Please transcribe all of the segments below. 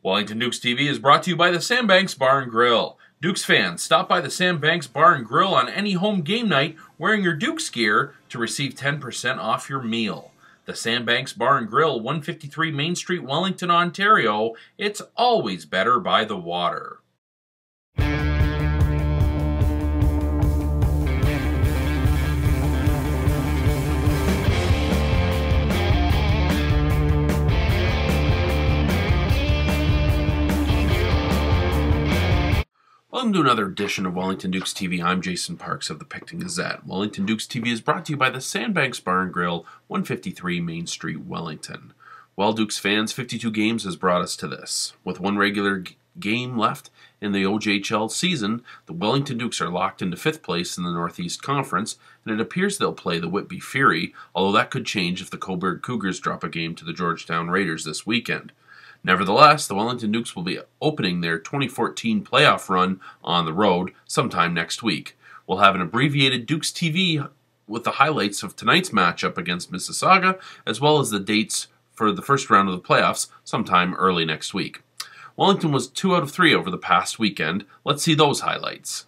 Wellington Dukes TV is brought to you by the Sandbanks Bar and Grill. Dukes fans, stop by the Sandbanks Bar and Grill on any home game night wearing your Dukes gear to receive 10% off your meal. The Sandbanks Bar and Grill, 153 Main Street, Wellington, Ontario. It's always better by the water. Welcome to another edition of Wellington Dukes TV. I'm Jason Parks of the Picton Gazette. Wellington Dukes TV is brought to you by the Sandbanks Bar and Grill, 153 Main Street, Wellington. Well, Dukes fans, 52 games has brought us to this. With one regular game left in the OJHL season, the Wellington Dukes are locked into 5th place in the Northeast Conference, and it appears they'll play the Whitby Fury, although that could change if the Cobourg Cougars drop a game to the Georgetown Raiders this weekend. Nevertheless, the Wellington Dukes will be opening their 2014 playoff run on the road sometime next week. We'll have an abbreviated Dukes TV with the highlights of tonight's matchup against Mississauga, as well as the dates for the first round of the playoffs sometime early next week. Wellington was 2 out of 3 over the past weekend. Let's see those highlights.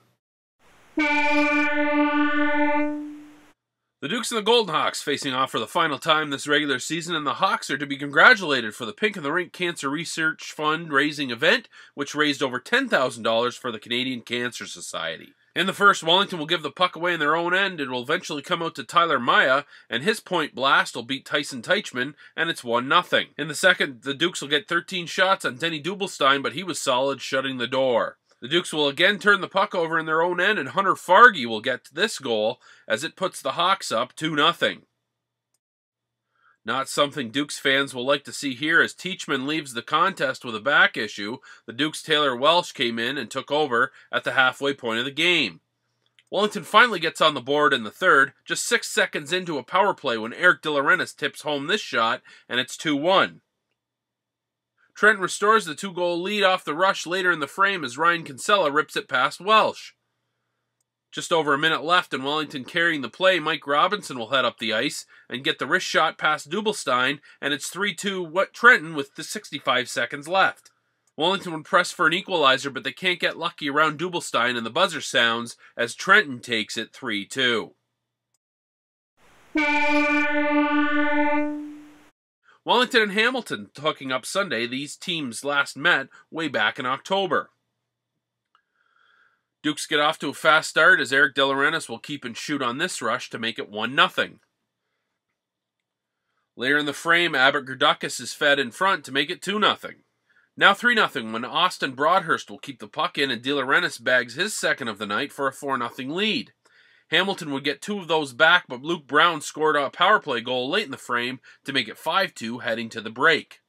The Dukes and the Golden Hawks facing off for the final time this regular season, and the Hawks are to be congratulated for the Pink in the Rink Cancer Research Fund raising event, which raised over $10,000 for the Canadian Cancer Society. In the first, Wellington will give the puck away in their own end. It will eventually come out to Tyler Maya, and his point blast will beat Tyson Teichman, and it's 1-0. In the second, the Dukes will get 13 shots on Denny Dubelstein, but he was solid, shutting the door. The Dukes will again turn the puck over in their own end, and Hunter Fargy will get this goal as it puts the Hawks up 2-0. Not something Dukes fans will like to see here as Teichman leaves the contest with a back issue. The Dukes' Taylor Welsh came in and took over at the halfway point of the game. Wellington finally gets on the board in the third, just 6 seconds into a power play when Eric De Laurentiis tips home this shot, and it's 2-1. Trent restores the 2-goal lead off the rush later in the frame as Ryan Kinsella rips it past Welsh. Just over a minute left and Wellington carrying the play, Mike Robinson will head up the ice and get the wrist shot past Dubelstein, and it's 3-2 Trenton with the 65 seconds left. Wellington would press for an equalizer, but they can't get lucky around Dubelstein, and the buzzer sounds as Trenton takes it 3-2. Wellington and Hamilton hooking up Sunday. These teams last met way back in October. Dukes get off to a fast start as Eric De Laurentiis will keep and shoot on this rush to make it 1-0. Later in the frame, Abbott Gerdukis is fed in front to make it 2-0. Now 3-0 when Austin Broadhurst will keep the puck in and De Laurentiis bags his second of the night for a 4-0 lead. Hamilton would get 2 of those back, but Luke Brown scored a power play goal late in the frame to make it 5-2 heading to the break.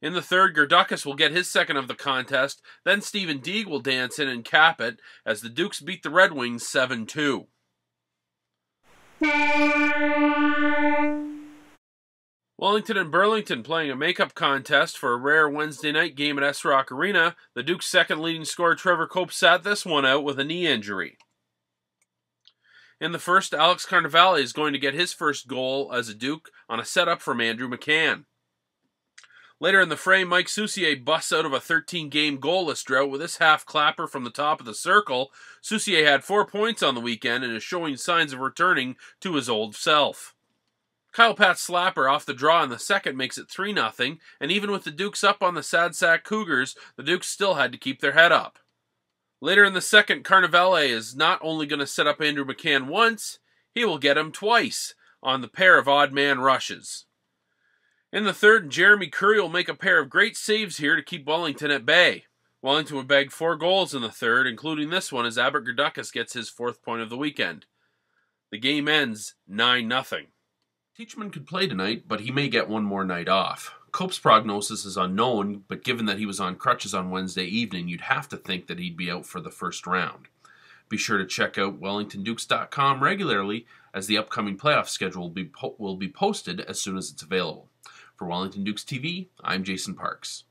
In the third, Gerdukis will get his second of the contest, then Stephen Deeg will dance in and cap it as the Dukes beat the Red Wings 7-2. Wellington and Burlington playing a makeup contest for a rare Wednesday night game at S-Rock Arena. The Dukes' second leading scorer Trevor Cope sat this one out with a knee injury. In the first, Alex Carnevale is going to get his first goal as a Duke on a setup from Andrew McCann. Later in the frame, Mike Soucier busts out of a 13-game goalless drought with his half-clapper from the top of the circle. Soucier had 4 points on the weekend and is showing signs of returning to his old self. Kyle Pat's slapper off the draw in the second makes it 3-0, and even with the Dukes up on the Sad Sack Cougars, the Dukes still had to keep their head up. Later in the second, Carnevale is not only going to set up Andrew McCann once, he will get him twice on the pair of odd man rushes. In the third, Jeremy Curry will make a pair of great saves here to keep Wellington at bay. Wellington would bag 4 goals in the third, including this one as Abbott Gerdukis gets his 4th point of the weekend. The game ends 9-0. Teichman could play tonight, but he may get one more night off. Cope's prognosis is unknown, but given that he was on crutches on Wednesday evening, you'd have to think that he'd be out for the first round. Be sure to check out WellingtonDukes.com regularly as the upcoming playoff schedule will be posted as soon as it's available. For Wellington Dukes TV, I'm Jason Parks.